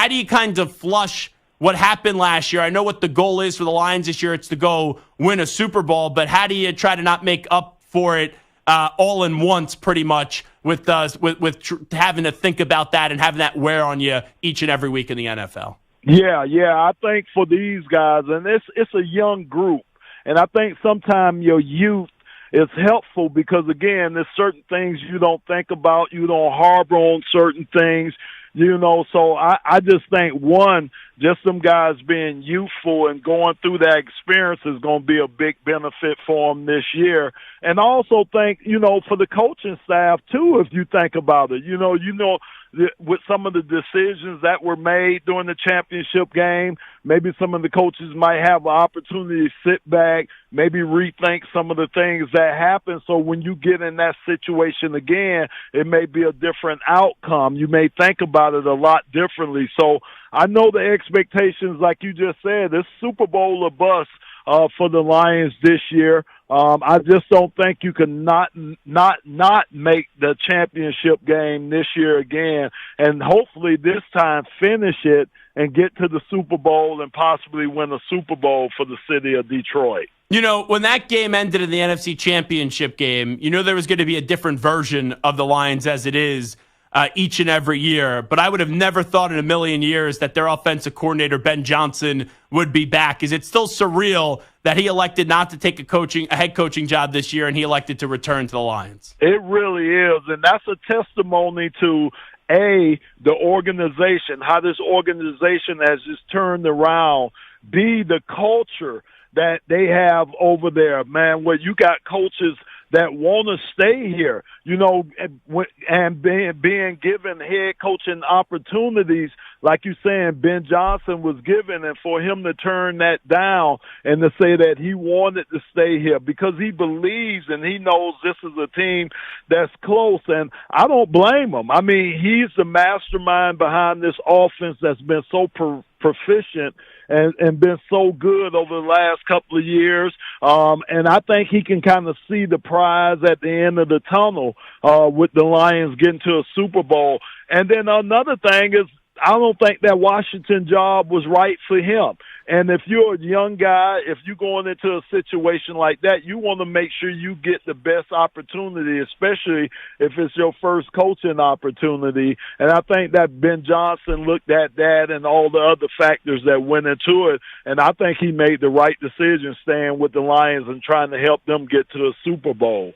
how do you kind of flush what happened last year? I know what the goal is for the Lions this year. It's to go win a Super Bowl, but how do you try to not make up for it all in once, pretty much, with having to think about that and having that wear on you each and every week in the NFL? Yeah. I think for these guys, and it's a young group, and I think sometimes your youth is helpful because, again, there's certain things you don't think about, you don't harbor on certain things. So I just think, one, just some guys being youthful and going through that experience is going to be a big benefit for them this year. And I also think, for the coaching staff, too, if you think about it, with some of the decisions that were made during the championship game, maybe some of the coaches might have an opportunity to sit back, maybe rethink some of the things that happened. So when you get in that situation again, it may be a different outcome. You may think about it a lot differently. So I know the expectations, like you just said, this Super Bowl or bust for the Lions this year. I just don't think you can not make the championship game this year again, and hopefully this time finish it and get to the Super Bowl and possibly win a Super Bowl for the city of Detroit. When that game ended in the NFC Championship game, there was going to be a different version of the Lions as it is each and every year. But I would have never thought in a million years that their offensive coordinator, Ben Johnson, would be back. Is it still surreal that he elected not to take a head coaching job this year and he elected to return to the Lions? It really is, and that's a testimony to the organization, how this organization has just turned around, B, the culture that they have over there, man, where you got coaches that want to stay here, and being given head coaching opportunities, like you're saying, Ben Johnson was given, and for him to turn that down and to say that he wanted to stay here because he believes and he knows this is a team that's close, and I don't blame him. I mean, he's the mastermind behind this offense that's been so proficient and been so good over the last couple of years. And I think he can kind of see the prize at the end of the tunnel with the Lions getting to a Super Bowl. And then another thing is, I don't think that Washington job was right for him. And if you're a young guy, if you're going into a situation like that, you want to make sure you get the best opportunity, especially if it's your first coaching opportunity. And I think that Ben Johnson looked at that and all the other factors that went into it, and I think he made the right decision staying with the Lions and trying to help them get to the Super Bowl.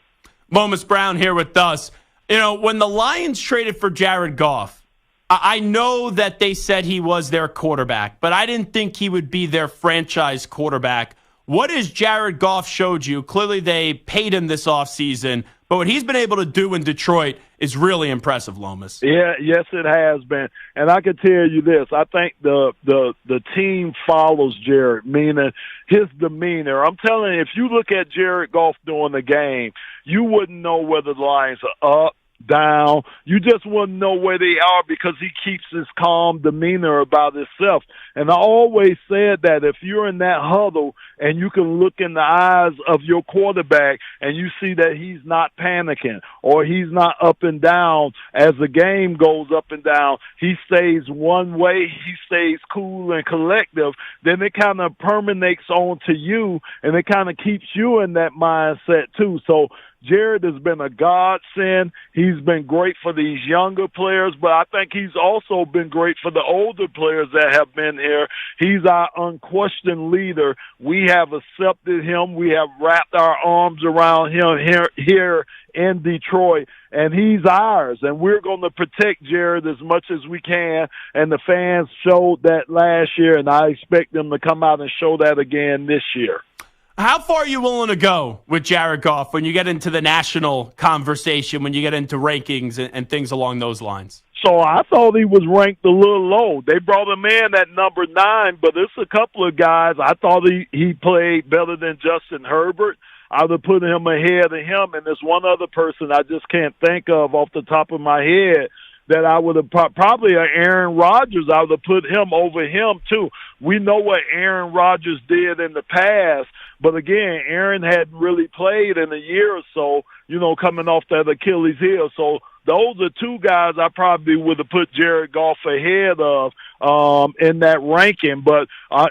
Lomas Brown here with us. When the Lions traded for Jared Goff, I know that they said he was their quarterback, but I didn't think he would be their franchise quarterback. What has Jared Goff showed you? Clearly they paid him this offseason, but what he's been able to do in Detroit is really impressive, Lomas. Yeah, yes, it has been. And I can tell you this, I think the team follows Jared, meaning his demeanor. I'm telling you, if you look at Jared Goff during the game, you wouldn't know whether the Lions are up, down. You just wouldn't know where they are because he keeps his calm demeanor about himself. And I always said that if you're in that huddle and you can look in the eyes of your quarterback and you see that he's not panicking or he's not up and down as the game goes up and down, he stays one way, he stays cool and collective, then it kind of permeates onto you and it kind of keeps you in that mindset too. So Jared has been a godsend. He's been great for these younger players, but I think he's also been great for the older players that have been here. He's our unquestioned leader. We have accepted him. We have wrapped our arms around him here in Detroit, and he's ours, and we're going to protect Jared as much as we can, and the fans showed that last year, and I expect them to come out and show that again this year. How far are you willing to go with Jared Goff when you get into the national conversation, when you get into rankings and things along those lines? So I thought he was ranked a little low. They brought him in at number 9, but there's a couple of guys. I thought he played better than Justin Herbert. I would have put him ahead of him, and there's one other person I just can't think of off the top of my head that I would have probably Aaron Rodgers. I would have put him over him too. We know what Aaron Rodgers did in the past, but again, Aaron hadn't really played in a year or so, coming off that Achilles heel. So those are two guys I probably would have put Jared Goff ahead of in that ranking. But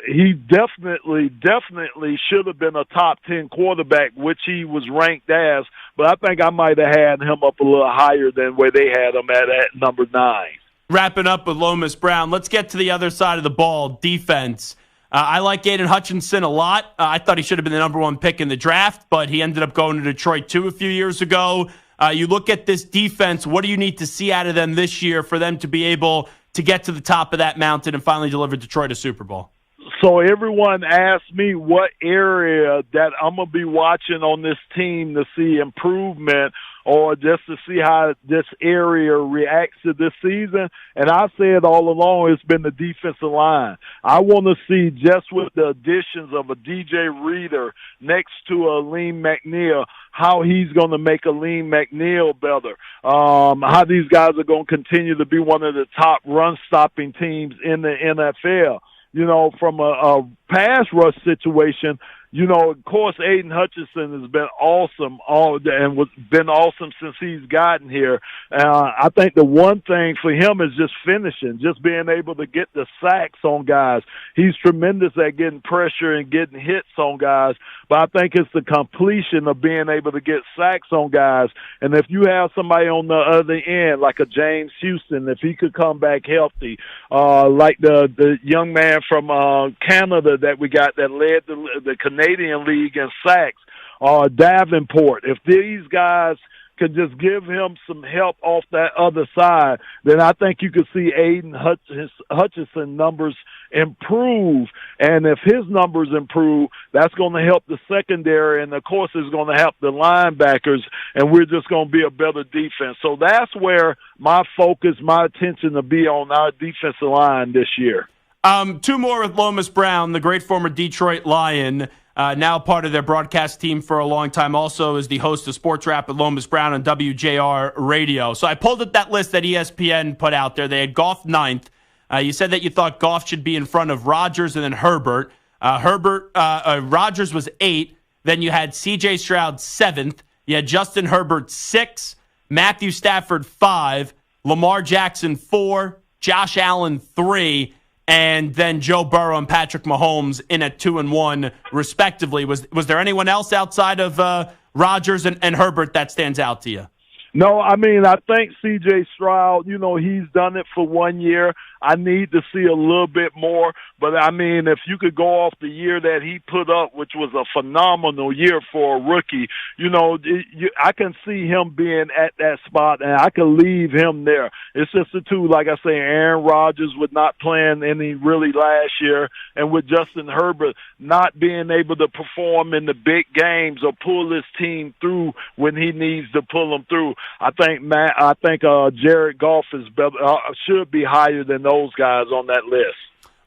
he definitely should have been a top 10 quarterback, which he was ranked as. But I think I might have had him up a little higher than where they had him at number 9. Wrapping up with Lomas Brown, let's get to the other side of the ball, defense. I like Aiden Hutchinson a lot. I thought he should have been the number 1 pick in the draft, but he ended up going to Detroit too a few years ago. You look at this defense, what do you need to see out of them this year for them to be able to get to the top of that mountain and finally deliver Detroit a Super Bowl? So everyone asked me what area that I'm going to be watching on this team to see improvement or just to see how this area reacts to this season. And I said all along it's been the defensive line. I want to see just with the additions of a DJ Reader next to a Lean McNeil, how he's going to make a Lean McNeil better, how these guys are going to continue to be one of the top run-stopping teams in the NFL. You know, from a pass rush situation, you know, of course, Aiden Hutchinson has been awesome been awesome since he's gotten here. I think the one thing for him is just finishing, just being able to get the sacks on guys. He's tremendous at getting pressure and getting hits on guys, but I think it's the completion of being able to get sacks on guys. And if you have somebody on the other end, like a James Houston, if he could come back healthy, like the young man from Canada that we got that led the Canadian League in sacks, Davenport. If these guys could just give him some help off that other side, then I think you could see Aiden Hutchinson numbers improve. And if his numbers improve, that's going to help the secondary, and of course it's going to help the linebackers, and we're just going to be a better defense. So that's where my focus, my attention will be on our defensive line this year. 2 more with Lomas Brown, the great former Detroit Lion, now part of their broadcast team for a long time, also is the host of Sports Wrap with Lomas Brown on WJR Radio. So I pulled up that list that ESPN put out there. They had Goff 9th. You said that you thought Goff should be in front of Rodgers and then Herbert. Rodgers was 8. Then you had C.J. Stroud 7th. You had Justin Herbert 6. Matthew Stafford 5. Lamar Jackson 4. Josh Allen 3. And then Joe Burrow and Patrick Mahomes in at 2 and 1, respectively. Was there anyone else outside of Rodgers and Herbert that stands out to you? No, I mean, I think C.J. Stroud, you know, he's done it for 1 year. I need to see a little bit more. But, I mean, if you could go off the year that he put up, which was a phenomenal year for a rookie, you know, I can see him being at that spot, and I can leave him there. It's just the two, like I say, Aaron Rodgers with not playing any really last year, and with Justin Herbert not being able to perform in the big games or pull his team through when he needs to pull them through. I think Jared Goff is better, should be higher than those guys on that list.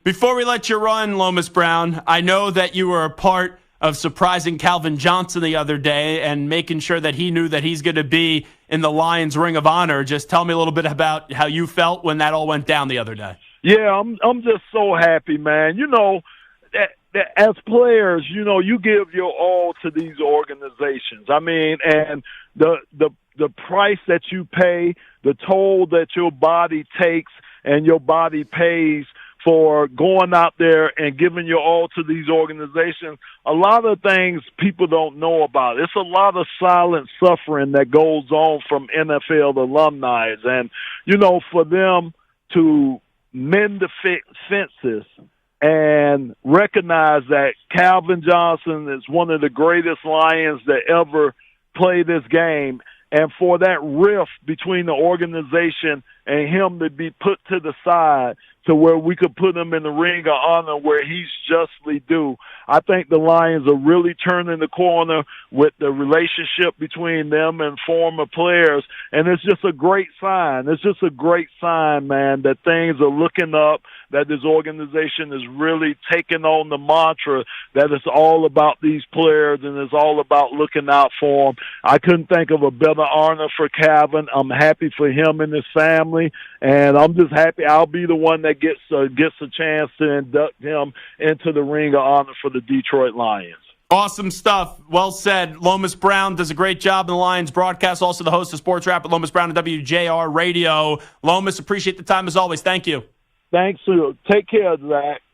Before we let you run, Lomas Brown, I know that you were a part of surprising Calvin Johnson the other day and making sure that he knew that he's going to be in the Lions Ring of Honor. Just tell me a little bit about how you felt when that all went down the other day. Yeah, I'm just so happy, man. You know, as players, you know, you give your all to these organizations. I mean, and the price that you pay, the toll that your body takes and your body pays for going out there and giving your all to these organizations, a lot of things people don't know about. It's a lot of silent suffering that goes on from NFL alumni. And, you know, for them to mend the fences and recognize that Calvin Johnson is one of the greatest Lions that ever played this game, and for that rift between the organization and him to be put to the side to where we could put him in the Ring of Honor where he's justly due. I think the Lions are really turning the corner with the relationship between them and former players, and it's just a great sign. It's just a great sign, man, that things are looking up, that this organization is really taking on the mantra that it's all about these players and it's all about looking out for them. I couldn't think of a better honor for Calvin. I'm happy for him and his family, and I'm just happy I'll be the one that gets a chance to induct him into the Ring of Honor for the Detroit Lions. Awesome stuff. Well said. Lomas Brown does a great job in the Lions broadcast. Also the host of Sports Wrap at Lomas Brown and WJR Radio. Lomas, appreciate the time as always. Thank you. Thanks. Take care, Zach.